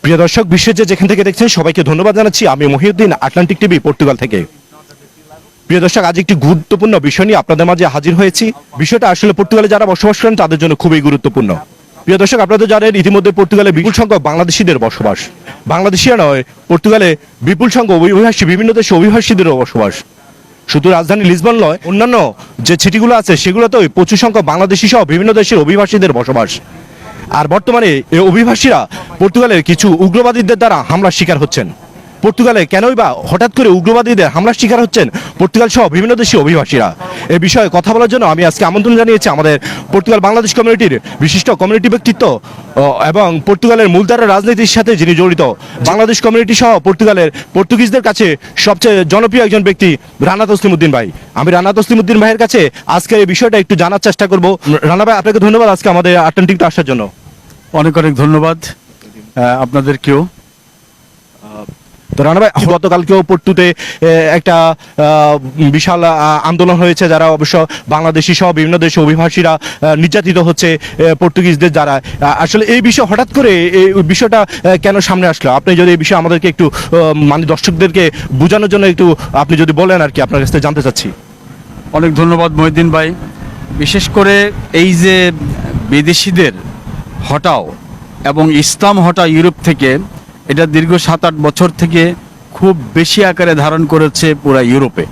প্রিয় দর্শক, বিশ্বের যেখান থেকে দেখছেন সবাইকে ধন্যবাদ জানাচ্ছি। আমি মহিউদ্দিন, আটলান্টিক টিভি, পর্তুগাল থেকে। প্রিয় দর্শক, আজ একটি গুরুত্বপূর্ণ বিষয় নিয়ে আপনাদের মাঝে হাজির হয়েছি। বিষয়টা আসলে পর্তুগালে যারা বসবাস করেন তাদের জন্য খুবই গুরুত্বপূর্ণ। প্রিয় দর্শক, আপনারা তো জানেন ইতিমধ্যে পর্তুগালে বিপুল সংখ্যক বাংলাদেশিদের বসবাস। বাংলাদেশিরা নয়, পর্তুগালে বিপুল সংখ্যক অভিবাসী, বিভিন্ন দেশে অভিবাসীদেরও বসবাস। শুধু রাজধানী লিসবন নয়, অন্যান্য যে সিটিগুলো আছে সেগুলোতেও প্রচুর সংখ্যক বাংলাদেশি সহ বিভিন্ন দেশের অভিবাসীদের বসবাস। আর বর্তমানে এই অভিবাসীরা পর্তুগালের কিছু উগ্রবাদীদের দ্বারা হামলার শিকার হচ্ছেন। পর্তুগালে কেনই বা হঠাৎ করে উগ্রবাদীদের হামলার শিকার হচ্ছেন পর্তুগাল সহ বিভিন্ন দেশীয় অভিবাসীরা? এই বিষয়ে কথা বলার জন্য আমি আজকে আমন্ত্রণ জানিয়েছি আমাদের পর্তুগাল বাংলাদেশ কমিউনিটির বিশিষ্ট কমিউনিটি ব্যক্তিত্ব এবং পর্তুগালের মূলধারার রাজনীতির সাথে যিনি জড়িত, বাংলাদেশ কমিউনিটি সহ পর্তুগালের পর্তুগিজদের কাছে সবচেয়ে জনপ্রিয় একজন ব্যক্তি রানা তসলিমউদ্দিন ভাই। আমি রানা তসলিমউদ্দিন ভাইয়ের কাছে আজকের এই বিষয়টা একটু জানার চেষ্টা করব। রানা ভাই, আপনাকে ধন্যবাদ আজকে আমাদের আটলান্টিকতে আসার জন্য। অনেক অনেক ধন্যবাদ আপনাদেরকেও। তো রানা ভাই, গতকালকেও পর্তুতে একটা বিশাল আন্দোলন হয়েছে, যারা অবশ্য বাংলাদেশি সহ বিভিন্ন দেশে অভিবাসীরা নির্যাতিত হচ্ছে পর্তুগিজদের দ্বারা। আসলে এই বিষয় হঠাৎ করে এই বিষয়টা কেন সামনে আসলো? আপনি যদি এই বিষয়ে আমাদেরকে একটু মানে দর্শকদেরকে বোঝানোর জন্য একটু আপনি যদি বলেন আর কি, আপনার কাছ থেকে জানতে চাচ্ছি। অনেক ধন্যবাদ মহিউদ্দিন ভাই। বিশেষ করে এই যে বিদেশিদের হটাও এবং ইসলাম হটাও ইউরোপ থেকে, এটা দীর্ঘ 7-8 বছর থেকে খুব বেশি আকারে ধারণ করেছে পুরা ইউরোপে।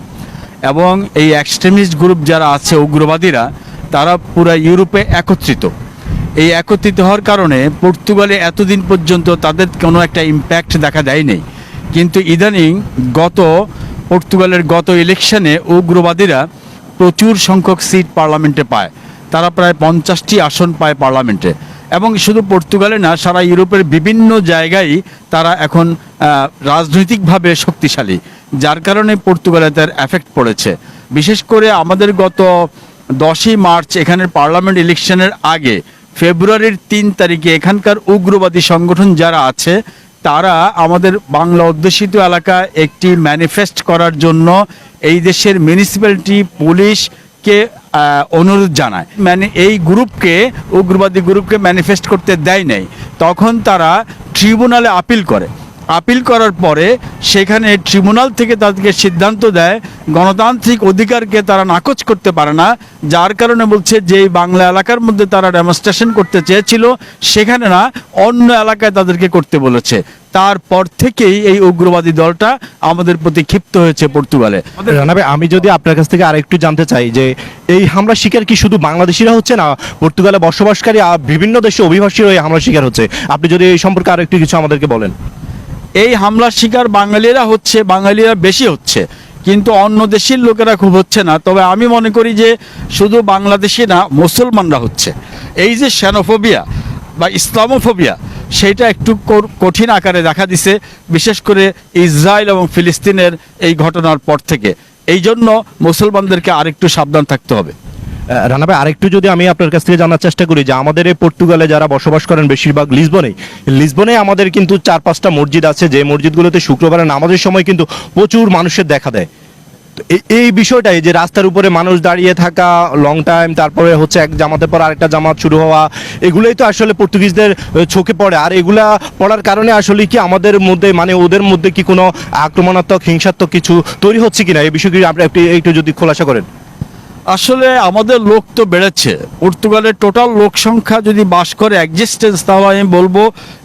এবং এই এক্সট্রিমিস্ট গ্রুপ যারা আছে, উগ্রবাদীরা, তারা পুরা ইউরোপে একত্রিত। এই একত্রিত হওয়ার কারণে পর্তুগালে এতদিন পর্যন্ত তাদের কোনো একটা ইম্প্যাক্ট দেখা দেয়নি। কিন্তু ইদানিং পর্তুগালের গত ইলেকশনে উগ্রবাদীরা প্রচুর সংখ্যক সিট পার্লামেন্টে পায়। তারা প্রায় 50টি আসন পায় পার্লামেন্টে। এবং শুধু পর্তুগালে না, সারা ইউরোপের বিভিন্ন জায়গায় তারা এখন রাজনৈতিকভাবে শক্তিশালী, যার কারণে পর্তুগালে তার এফেক্ট পড়েছে। বিশেষ করে আমাদের গত 10ই মার্চ এখানের পার্লামেন্ট ইলেকশনের আগে ফেব্রুয়ারির 3 তারিখে এখানকার উগ্রবাদী সংগঠন যারা আছে তারা আমাদের বাংলা অধ্যুষিত এলাকায় একটি ম্যানিফেস্ট করার জন্য এই দেশের মিউনিসিপ্যালিটি পুলিশকে অনুরোধ জানায়। মানে এই উগ্রবাদী গ্রুপকে ম্যানিফেস্ট করতে দেয় নাই। তখন তারা ট্রিব্যুনালে আপিল করার পরে সেখানে ট্রিব্যুনাল থেকে তাদেরকে সিদ্ধান্ত দেয় গণতান্ত্রিক অধিকারকে তারা নাকচ করতে পারে না। যার কারণে বলছে যে এই বাংলা এলাকার মধ্যে তারা ডেমনস্ট্রেশন করতে চেয়েছিল সেখানে না, অন্য এলাকায় তাদেরকে করতে বলেছে। তারপর থেকেই এই উগ্রবাদী দলটা আমাদের প্রতি ক্ষিপ্ত হয়েছে পর্তুগালে। রানা ভাই, আমি যদি আপনার কাছ থেকে আরেকটু জানতে চাই যে এই হামলার শিকার কি শুধু বাংলাদেশিরা হচ্ছে না, পর্তুগালে বসবাসকারী বিভিন্ন দেশে অভিবাসীরা এই হামলার শিকার হচ্ছে? আপনি যদি এই সম্পর্কে আরেকটু কিছু আমাদেরকে বলেন। এই হামলার শিকার বাঙালিরা বেশি হচ্ছে, কিন্তু অন্য দেশের লোকেরা খুব হচ্ছে না। তবে আমি মনে করি যে শুধু বাংলাদেশি না, মুসলমানরা হচ্ছে। এই যে xenophobia বা ইসলামোফোবিয়া, সেটা একটু কঠিন আকারে দেখা দিছে, বিশেষ করে ইসরায়েল এবং ফিলিস্তিনের এই ঘটনার পর থেকে। এই জন্য মুসলমানদেরকে আরেকটু সাবধান থাকতে হবে। রানা ভাই, আরেকটু যদি আমি আপনার কাছ থেকে জানার চেষ্টা করি যে আমাদের এই পর্তুগালে যারা বসবাস করেন বেশিরভাগ লিসবনে আমাদের কিন্তু 4-5টা মসজিদ আছে, যে মসজিদগুলোতে শুক্রবারে নামাজের সময় কিন্তু প্রচুর মানুষের দেখা দেয়। এই বিষয়টাই যে রাস্তার উপরে মানুষ দাঁড়িয়ে থাকা লং টাইম, তারপরে হচ্ছে এক জামাতের পর আরেকটা জামাত শুরু হওয়া, এগুলোই তো আসলে পর্তুগিজদের চোখে পড়ে। আর এগুলা পড়ার কারণে আসলে কি আমাদের মধ্যে, মানে ওদের মধ্যে কি কোনো আক্রমণাত্মক হিংসাত্মক কিছু তৈরি হচ্ছে কিনা, এই বিষয়গুলি আপনি একটু যদি খোলাসা করেন। আসলে আমাদের লোক তো বেড়েছে। পর্তুগালের টোটাল লোক সংখ্যা যদি বাস করে এক্সিস্টেন্স, তাহলে আমি বলবো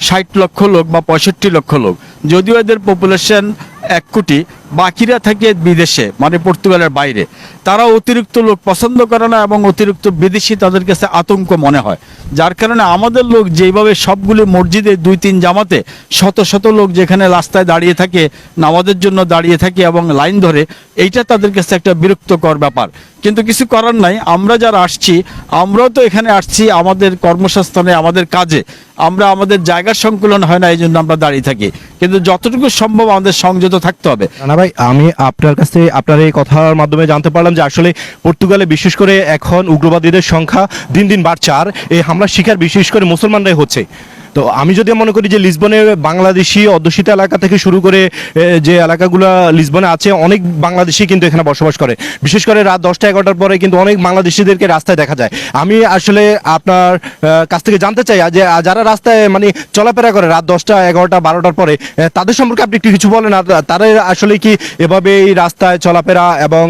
60 লক্ষ লোক বা 65 লক্ষ লোক। যদিও এদের পপুলেশন 1 কোটি, বাকিরা থাকে বিদেশে, মানে পর্তুগালের বাইরে। তারা অতিরিক্ত লোক পছন্দ করে না এবং অতিরিক্ত বিদেশি তাদের কাছে আতঙ্ক মনে হয়। যার কারণে আমাদের লোক যেভাবে সবগুলি মসজিদে 2-3 জামাতে শত শত লোক যেখানে রাস্তায় দাঁড়িয়ে থাকে, নামাজের জন্য দাঁড়িয়ে থাকে এবং লাইন ধরে, এইটা তাদের কাছে একটা বিরক্তকর ব্যাপার। কিন্তু কিছু করার নাই। আমরা যারা আসছি, আমরাও তো এখানে আসছি আমাদের কর্মসংস্থানে, আমাদের কাজে। আমাদের জায়গার সংকুলন হয় না, এই জন্য আমরা দাঁড়িয়ে থাকি। কিন্তু যতটুকু সম্ভব আমাদের সংযত থাকতে হবে। রানা ভাই, আমি আপনার কাছে আপনার এই কথার মাধ্যমে জানতে পারলাম যে আসলে পর্তুগালে বিশেষ করে এখন উগ্রবাদীদের সংখ্যা দিন দিন বাড়ছে, আর এই হামলার শিকার বিশেষ করে মুসলমানরাই হচ্ছে। তো আমি যদি মনে করি যে লিসবনে বাংলাদেশি অধ্যুষিত এলাকা থেকে শুরু করে যে এলাকাগুলো লিসবনে আছে, অনেক বাংলাদেশি কিন্তু এখানে বসবাস করে। বিশেষ করে রাত 10টা-11টার পরে কিন্তু অনেক বাংলাদেশিদেরকে রাস্তায় দেখা যায়। আমি আসলে আপনার কাছ থেকে জানতে চাই যে যারা রাস্তায় মানে চলাফেরা করে রাত 10টা, 11টা, 12টার পরে, তাদের সম্পর্কে আপনি একটু কিছু বলেন। আর তারা আসলে কি এভাবে এই রাস্তায় চলাফেরা এবং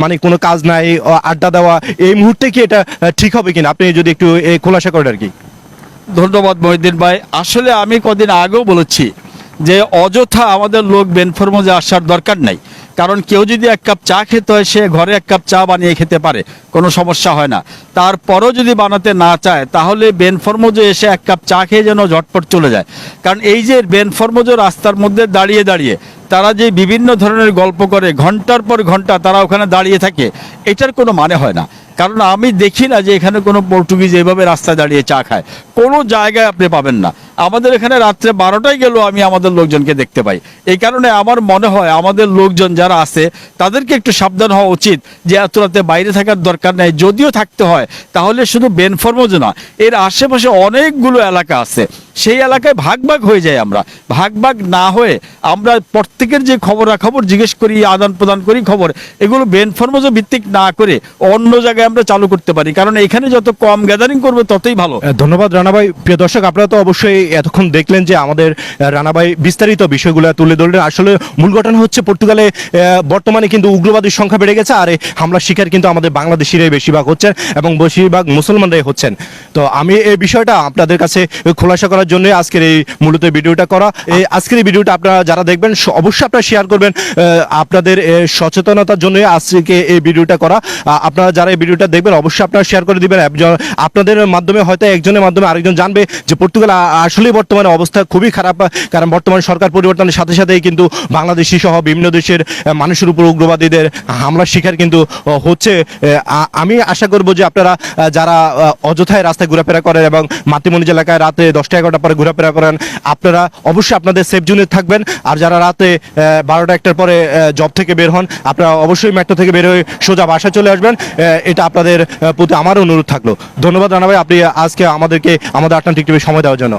মানে কোনো কাজ নাই, আড্ডা দেওয়া, এই মুহূর্তে কি এটা ঠিক হবে কিনা, আপনি যদি একটু খোলাসা করেন আর কি। ধন্যবাদ মহিউদ্দিন ভাই। আসলে আমি কদিন আগেও বলেছি যে অযথা আমাদের লোক বেনফরমোজে আসার দরকার নাই। কারণ কেউ যদি এক কাপ চা খেতে হয়, সে ঘরে এক কাপ চা বানিয়ে খেতে পারে, কোনো সমস্যা হয় না। তারপরও যদি বানাতে না চায়, তাহলে বেনফরমোজে এসে এক কাপ চা খেয়ে যেন ঝটপট চলে যায়। কারণ এই যে বেনফরমোজে রাস্তার মধ্যে দাঁড়িয়ে দাঁড়িয়ে তারা যে বিভিন্ন ধরনের গল্প করে, ঘন্টার পর ঘন্টা তারা ওখানে দাঁড়িয়ে থাকে, এটার কোনো মানে হয় না। কারণ আমি দেখি না যে এখানে কোনো পর্তুগিজ এইভাবে রাস্তায় দাঁড়িয়ে চা খায়, কোনো জায়গায় আপনি পাবেন না। আমাদের এখানে রাত্রে 12টায় গেলেও আমি আমাদের লোকজনকে দেখতে পাই। এই কারণে আমার মনে হয় আমাদের লোকজন যারা আছে তাদেরকে একটু সাবধান হওয়া উচিত যে এত রাতে বাইরে থাকার দরকার নেই। যদিও থাকতে হয় তাহলে শুধু বেনফরমোজে না, এর আশেপাশে অনেকগুলো এলাকা আছে, সেই এলাকায় ভাগ ভাগ হয়ে যায়। আমরা ভাগ ভাগ না হয়ে আমরা প্রত্যেকের যে খবরাখবর জিজ্ঞেস করি, আদান প্রদান করি খবর, এগুলো বেনফরমোজে ভিত্তিক না করে অন্য জায়গায় আমরা চালু করতে পারি। কারণ এখানে যত কম গ্যাদারিং করবে ততই ভালো। ধন্যবাদ রানা ভাই। প্রিয় দর্শক, আপনারা তো অবশ্যই এতক্ষণ দেখলেন যে আমাদের রানা ভাই বিস্তারিত বিষয়গুলো তুলে ধরলেন। আসলে মূল ঘটনা হচ্ছে পর্তুগালে বর্তমানে কিন্তু উগ্রবাদীর সংখ্যা বেড়ে গেছে, আর এই হামলার শিকার কিন্তু আমাদের বাংলাদেশিরাই বেশিরভাগ হচ্ছেন এবং বেশিরভাগ মুসলমানরাই হচ্ছেন। তো আমি এই বিষয়টা আপনাদের কাছে খোলাসা করার জন্য আজকের এই মূলত ভিডিওটা করা। এই আজকের এই ভিডিওটা আপনারা যারা দেখবেন অবশ্যই আপনারা শেয়ার করবেন, আপনাদের সচেতনতার জন্য আজকে এই ভিডিওটা করা। আপনারা যারা এই ভিডিওটা দেখবেন অবশ্যই আপনারা শেয়ার করে দিবেন। আপনাদের মাধ্যমে হয়তো একজনের মাধ্যমে আরেকজন জানবে যে পর্তুগাল আসলেই বর্তমানে অবস্থা খুবই খারাপ। কারণ বর্তমানে সরকার পরিবর্তনের সাথে সাথেই কিন্তু বাংলাদেশি সহ বিভিন্ন দেশের মানুষের উপর উগ্রবাদীদের হামলার শিকার কিন্তু হচ্ছে। আমি আশা করব যে আপনারা যারা অযথায় রাস্তায় ঘোরাফেরা করেন এবং মাতৃমণিজ এলাকায় রাতে 10টা-11টার পরে ঘোরাফেরা করেন, আপনারা অবশ্যই আপনাদের সেফ জোনে থাকবেন। আর যারা রাতে 12টা-1টার পরে জব থেকে বের হন, আপনারা অবশ্যই মেট্রো থেকে বের হয়ে সোজা বাসায় চলে আসবেন। এটা আপনাদের প্রতি আমার অনুরোধ থাকলো। ধন্যবাদ রানা ভাই, আপনি আজকে আমাদেরকে আমাদের আটলান্টিক টিভি সময় দেওয়ার জন্য।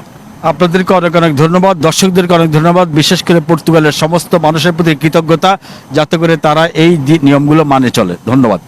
আপনাদেরকে অনেক অনেক ধন্যবাদ, দর্শকদেরকে অনেক ধন্যবাদ। বিশেষ করে পর্তুগালের সমস্ত মানুষের প্রতি কৃতজ্ঞতা, যাতে করে তারা এই নিয়মগুলো মানে চলে। ধন্যবাদ।